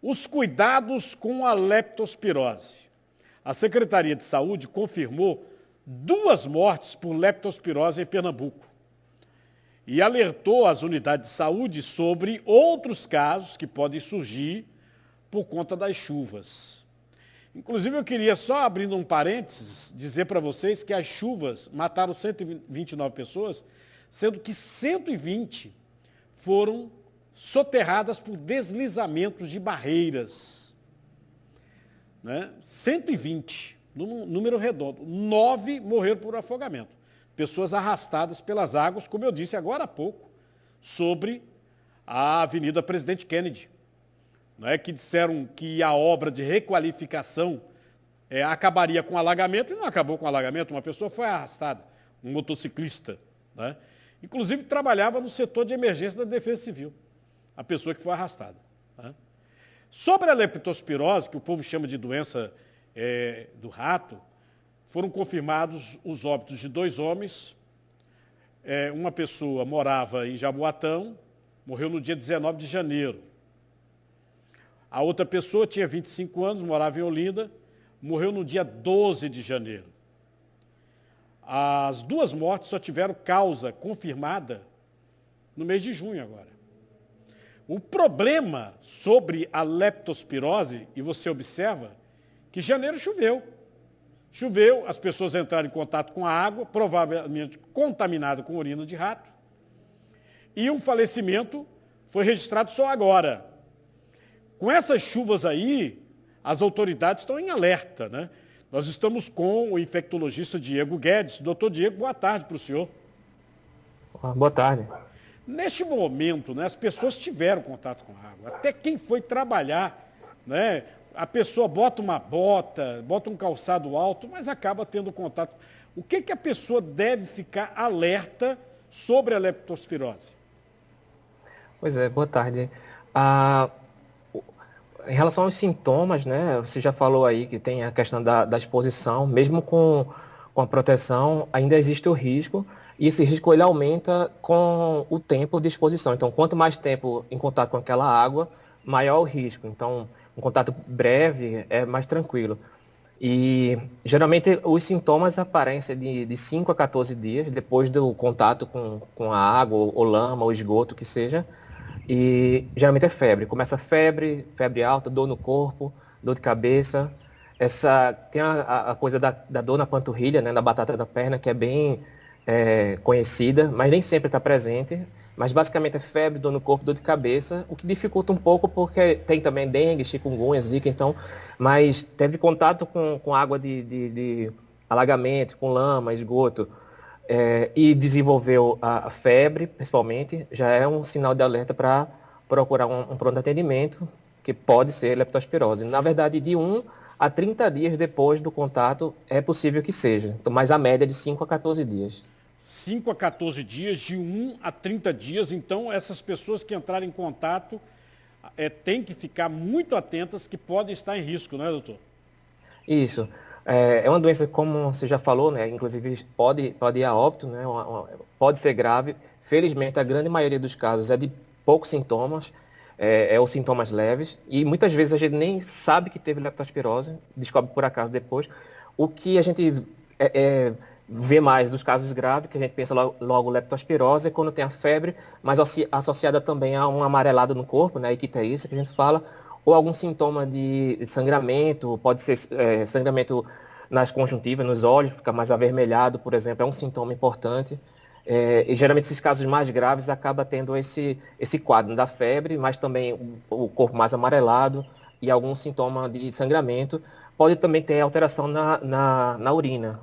Os cuidados com a leptospirose. A Secretaria de Saúde confirmou 2 mortes por leptospirose em Pernambuco e alertou as unidades de saúde sobre outros casos que podem surgir por conta das chuvas. Inclusive, eu queria, só abrindo um parênteses, dizer para vocês que as chuvas mataram 129 pessoas, sendo que 120 foram soterradas por deslizamentos de barreiras. Né? 120, número redondo. 9 morreram por afogamento. Pessoas arrastadas pelas águas, como eu disse agora há pouco, sobre a Avenida Presidente Kennedy. Não é que disseram que a obra de requalificação acabaria com o alagamento, e não acabou com o alagamento, uma pessoa foi arrastada, um motociclista. Né? Inclusive, trabalhava no setor de emergência da Defesa Civil, a pessoa que foi arrastada. Né? Sobre a leptospirose, que o povo chama de doença do rato, foram confirmados os óbitos de 2 homens. Uma pessoa morava em Jaboatão, morreu no dia 19 de janeiro. A outra pessoa tinha 25 anos, morava em Olinda, morreu no dia 12 de janeiro. As 2 mortes só tiveram causa confirmada no mês de junho agora. O problema sobre a leptospirose, e você observa, que em janeiro choveu. Choveu, as pessoas entraram em contato com a água, provavelmente contaminada com urina de rato, e um falecimento foi registrado só agora. Com essas chuvas aí, as autoridades estão em alerta, né? Nós estamos com o infectologista Diego Guedes. Doutor Diego, boa tarde para o senhor. Boa tarde. Neste momento, né, as pessoas tiveram contato com a água. Até quem foi trabalhar, né, a pessoa bota uma bota, bota um calçado alto, mas acaba tendo contato. O que a pessoa deve ficar alerta sobre a leptospirose? Pois é, boa tarde. Em relação aos sintomas, né, você já falou aí que tem a questão da exposição, mesmo com a proteção, ainda existe o risco, e esse risco ele aumenta com o tempo de exposição. Então, quanto mais tempo em contato com aquela água, maior o risco. Então, um contato breve é mais tranquilo. E, geralmente, os sintomas aparecem de 5 a 14 dias depois do contato com a água, ou lama, ou esgoto, que seja. E geralmente é febre. Começa febre alta, dor no corpo, dor de cabeça. Tem a coisa da dor na panturrilha, né, na batata da perna, que é bem conhecida, mas nem sempre está presente. Mas basicamente é febre, dor no corpo, dor de cabeça, o que dificulta um pouco porque tem também dengue, chikungunya, zika, então. Mas teve contato com água de alagamento, com lama, esgoto, e desenvolveu a febre, principalmente, já é um sinal de alerta para procurar um pronto atendimento, que pode ser leptospirose. Na verdade, de 1 a 30 dias depois do contato, é possível que seja, mas a média é de 5 a 14 dias. 5 a 14 dias, de 1 a 30 dias, então essas pessoas que entrarem em contato têm que ficar muito atentas, que podem estar em risco, não é, doutor? Isso. É uma doença, como você já falou, né? Inclusive pode ir a óbito, né? Pode ser grave. Felizmente, a grande maioria dos casos é de poucos sintomas, os sintomas leves, e muitas vezes a gente nem sabe que teve leptospirose, descobre por acaso depois. O que a gente vê mais dos casos graves, que a gente pensa logo leptospirose, é quando tem a febre, mas associada também a um amarelado no corpo, né? Icterícia, que a gente fala, ou algum sintoma de sangramento, pode ser sangramento nas conjuntivas, nos olhos, fica mais avermelhado, por exemplo, é um sintoma importante. E geralmente esses casos mais graves acabam tendo esse quadro da febre, mas também o corpo mais amarelado e algum sintoma de sangramento. Pode também ter alteração na urina,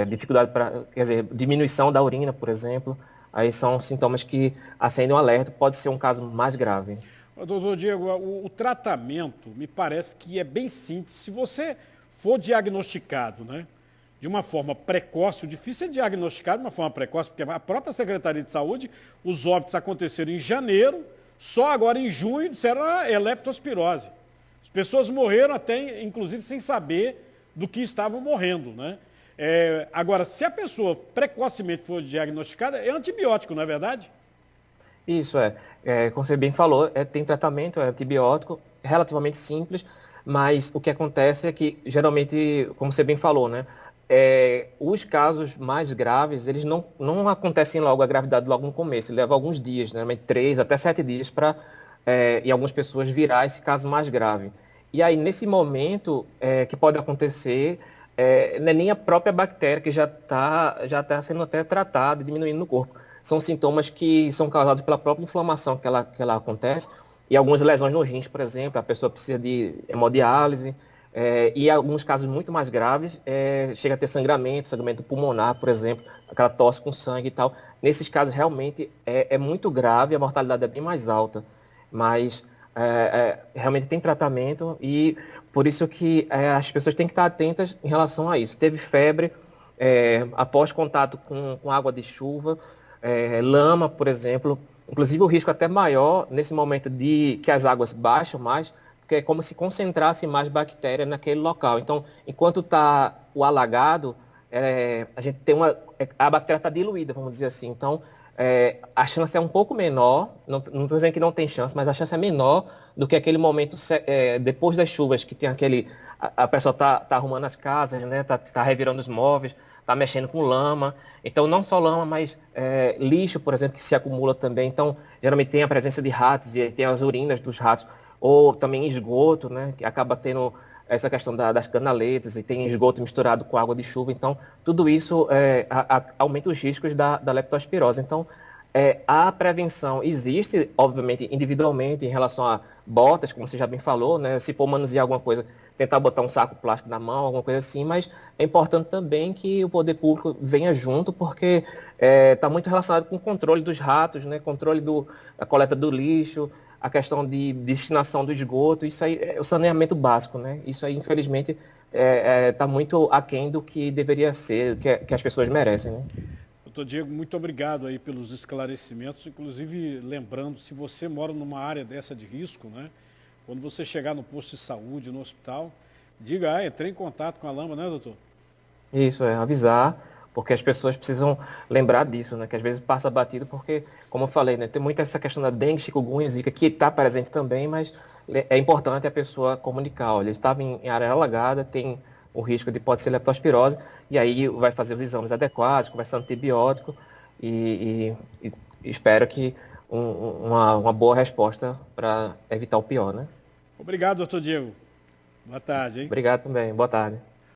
dificuldade quer dizer, diminuição da urina, por exemplo. Aí são sintomas que acendem um alerta, pode ser um caso mais grave. Doutor Diego, o tratamento me parece que é bem simples. Se você for diagnosticado, né, de uma forma precoce, o difícil é diagnosticar de uma forma precoce, porque a própria Secretaria de Saúde, os óbitos aconteceram em janeiro, só agora em junho disseram leptospirose. As pessoas morreram até, inclusive, sem saber do que estavam morrendo, né? Agora, se a pessoa precocemente for diagnosticada, é antibiótico, não é verdade? Isso como você bem falou, tem tratamento, é antibiótico, relativamente simples, mas o que acontece é que, geralmente, como você bem falou, né, os casos mais graves, eles não acontecem logo, a gravidade logo no começo, leva alguns dias, né, 3 até 7 dias para, em algumas pessoas, virar esse caso mais grave. E aí, nesse momento, que pode acontecer, não é nem a própria bactéria que já tá sendo até tratada e diminuindo no corpo. São sintomas que são causados pela própria inflamação que ela acontece, e algumas lesões no rins, por exemplo, a pessoa precisa de hemodiálise, e em alguns casos muito mais graves, chega a ter sangramento pulmonar, por exemplo, aquela tosse com sangue e tal. Nesses casos, realmente, é muito grave, a mortalidade é bem mais alta, mas realmente tem tratamento e por isso que as pessoas têm que estar atentas em relação a isso. Teve febre, após contato com água de chuva, lama, por exemplo, inclusive o risco até maior nesse momento de que as águas baixam mais, porque é como se concentrasse mais bactéria naquele local. Então, enquanto está o alagado, a gente tem a bactéria está diluída, vamos dizer assim. Então, a chance é um pouco menor, não estou dizendo que não tem chance, mas a chance é menor do que aquele momento depois das chuvas, que tem a pessoa tá arrumando as casas, né, tá revirando os móveis, tá mexendo com lama. Então, não só lama, mas lixo, por exemplo, que se acumula também. Então, geralmente tem a presença de ratos, e tem as urinas dos ratos, ou também esgoto, né, que acaba tendo essa questão das canaletas, e tem esgoto misturado com água de chuva. Então, tudo isso aumenta os riscos da leptospirose. Então, a prevenção existe, obviamente, individualmente, em relação a botas, como você já bem falou, né? Se for manusear alguma coisa, tentar botar um saco plástico na mão, alguma coisa assim, mas é importante também que o poder público venha junto, porque está muito relacionado com o controle dos ratos, né? Controle da coleta do lixo, a questão de destinação do esgoto, isso aí é o saneamento básico, né? Isso aí, infelizmente, está muito aquém do que deveria ser, que as pessoas merecem, né? Doutor Diego, muito obrigado aí pelos esclarecimentos, inclusive lembrando, se você mora numa área dessa de risco, né? Quando você chegar no posto de saúde, no hospital, diga, entrei em contato com a lama, né, doutor? Isso, avisar, porque as pessoas precisam lembrar disso, né? Que às vezes passa batido, porque, como eu falei, né? Tem muita essa questão da dengue, chikungunya, zika, que está presente também, mas é importante a pessoa comunicar, olha, estava em área alagada, tem o risco de pode ser leptospirose, e aí vai fazer os exames adequados, conversar antibiótico, e espero que uma boa resposta para evitar o pior, né? Obrigado, doutor Diego. Boa tarde, hein? Obrigado também, boa tarde.